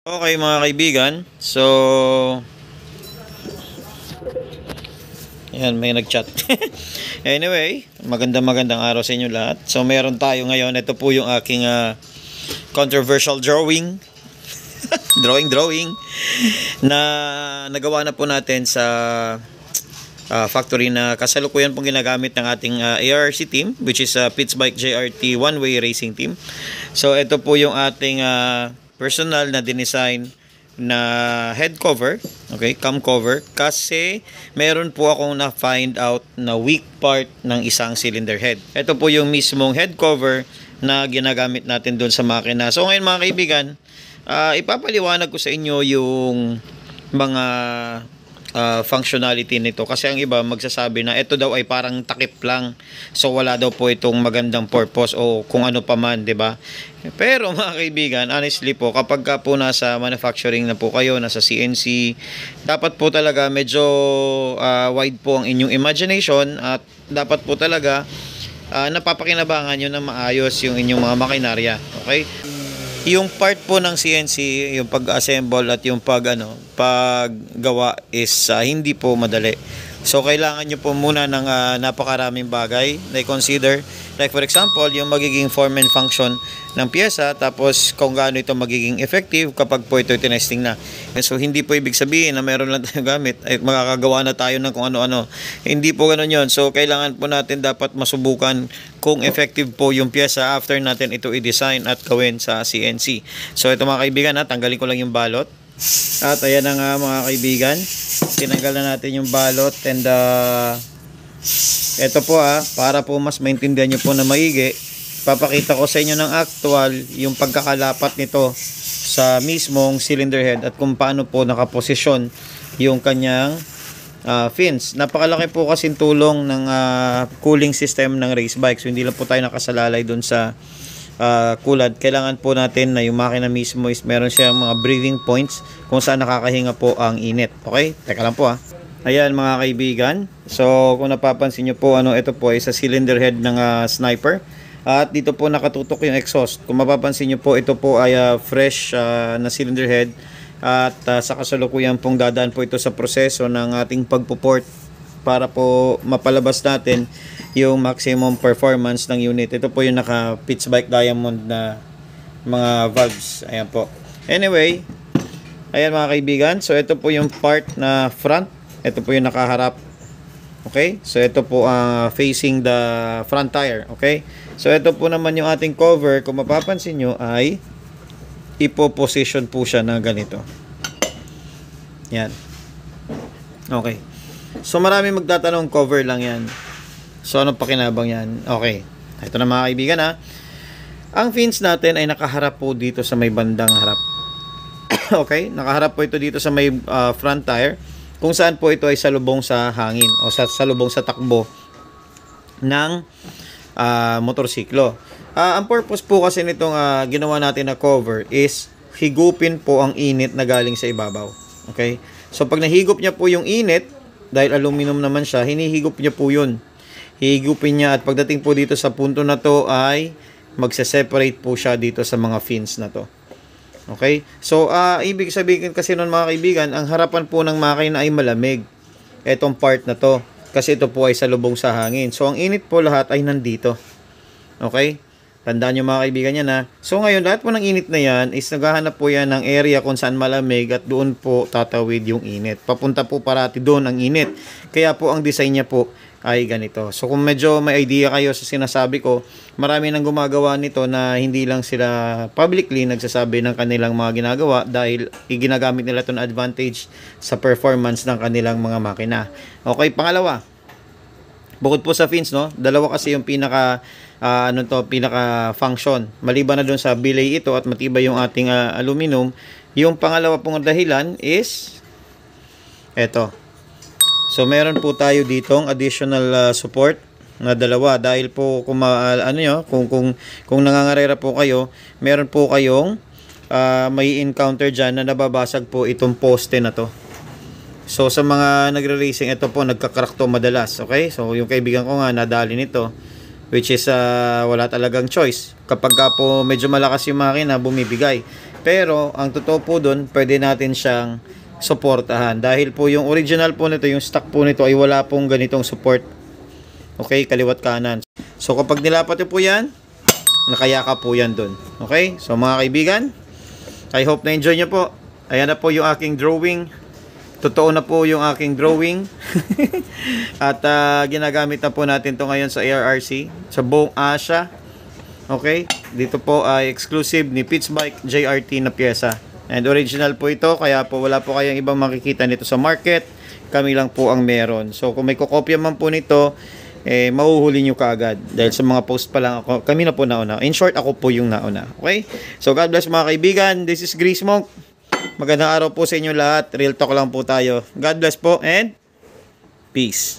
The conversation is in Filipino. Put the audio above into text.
Okay mga kaibigan, so ayan, may nagchat. Anyway, magandang araw sa inyo lahat. So meron tayo ngayon, ito po yung aking controversial drawing. drawing na nagawa na po natin sa factory na kasalukuyan pong ginagamit ng ating ARC team, which is Pitts Bike JRT one-way racing team. So ito po yung ating personal na dinesign na head cover, okay, cam cover, kasi meron po akong na-find out na weak part ng isang cylinder head. Ito po yung mismong head cover na ginagamit natin doon sa makina. So ngayon mga kaibigan, ipapaliwanag ko sa inyo yung mga functionality nito, kasi ang iba magsasabi na ito daw ay parang takip lang, so wala daw po itong magandang purpose o kung ano pa man, 'di ba? Pero mga kaibigan, honestly po, kapag ka po nasa manufacturing na po kayo, nasa CNC, dapat po talaga medyo wide po ang inyong imagination at dapat po talaga napapakinabangan nyo na maayos yung inyong mga makinarya, okay? Yung part po ng CNC, yung pag-assemble at yung paggawa is hindi po madali. So kailangan nyo po muna ng napakaraming bagay na i-consider. Like for example, yung magiging form and function ng pyesa, tapos kung gaano ito magiging effective kapag po ito tinesting na. So hindi po ibig sabihin na meron lang tayong gamit ay makakagawa na tayo ng kung ano-ano. Hindi po ganoon yon. So kailangan po natin dapat masubukan kung effective po yung pyesa after natin ito i-design at gawin sa CNC. So ito mga kaibigan, tanggalin ko lang yung balot. At ayan na nga mga kaibigan, tinanggal na natin yung balot, and ito po para po mas maintindihan nyo po na maigi, papakita ko sa inyo ng actual yung pagkakalapat nito sa mismong cylinder head at kung paano po nakaposisyon yung kanyang fins. Napakalaki po kasing tulong ng cooling system ng race bike. So hindi lang po tayo nakasalalay dun sa kulad. Kailangan po natin na yung makina mismo is meron siyang mga breathing points kung saan nakakahinga po ang init. Okay? Teka lang po Ayan mga kaibigan. So kung napapansin nyo po, ito po ay sa cylinder head ng Sniper. At dito po nakatutok yung exhaust. Kung mapapansin nyo po, ito po ay fresh na cylinder head. At sa kasalukuyan pong dadaan po ito sa proseso ng ating pagpuport para po mapalabas natin yung maximum performance ng unit. Ito po yung naka Pitts Bike Diamond na mga valves. Ayan po. Anyway, ayan mga kaibigan. So ito po yung part na front. Ito po yung nakaharap. Okay? So ito po facing the front tire. Okay? So ito po naman yung ating cover. Kung mapapansin nyo ay ipo-position po siya na ganito. Yan. Okay. So marami magtatanong, cover lang yan. So anong pakinabang yan? Okay. Ito na mga kaibigan Ang fins natin ay nakaharap po dito sa may bandang harap. Okay? Nakaharap po ito dito sa may front tire, kung saan po ito ay salubong sa hangin o salubong sa takbo ng motorsiklo. Ang purpose po kasi nitong ginawa natin na cover is higupin po ang init na galing sa ibabaw. Okay? So pag nahigop niya po yung init, dahil aluminum naman siya, hinihigop niya po yun. Higupin niya at pagdating po dito sa punto na to ay magse-separate po siya dito sa mga fins na to. Okay? So, ibig sabihin kasi nun mga kaibigan, ang harapan po ng makina ay malamig. Etong part na to. Kasi ito po ay salubong sa hangin. So, ang init po lahat ay nandito. Okay? Tandaan nyo mga kaibigan yan So, ngayon, lahat po ng init na yan is naghahanap po yan ng area kung saan malamig at doon po tatawid yung init. Papunta po parati doon ang init. Kaya po ang design niya po ay ganito. So kung medyo may idea kayo sa sinasabi ko, marami nang gumagawa nito na hindi lang sila publicly nagsasabi ng kanilang mga ginagawa dahil ginagamit nila ito na advantage sa performance ng kanilang mga makina. Okay, pangalawa, bukod po sa fins, dalawa kasi yung pinaka pinaka function. Maliban na doon sa belay ito at matibay yung ating aluminum, yung pangalawa pong dahilan is eto. So meron po tayo ditong additional support na dalawa dahil po kung kung nangangarera po kayo, meron po kayong may encounter diyan na nababasag po itong poste na to. So sa mga nagre-racing, ito po nagka-crack to madalas. Okay? So yung kaibigan ko nga nadali nito, which is wala talagang choice. Kapag po medyo malakas yung makina, bumibigay. Pero ang totoo po doon, pwede natin siyang suportahan. Dahil po yung original po nito, yung stock po nito ay wala pong ganitong support. Okay, kaliwat kanan. So kapag nilapat nyo po yan, nakayaka po yan doon. Okay, so mga kaibigan, I hope na enjoy nyo po. Ayan na po yung aking drawing. Totoo na po yung aking drawing. At ginagamit na po natin to ngayon sa ARRC, sa buong Asia. Okay, dito po ay exclusive ni Pitts Bike JRT na pyesa. And original po ito, kaya po wala po kayong ibang makikita nito sa market. Kami lang po ang meron. So kung may kokopya man po nito, mahuhuli nyo kaagad. Dahil sa mga post pa lang ako, kami na po nauna. In short, ako po yung nauna. Okay, so God bless mga kaibigan. This is Grease Monk. Magandang araw po sa inyo lahat. Real talk lang po tayo. God bless po and peace.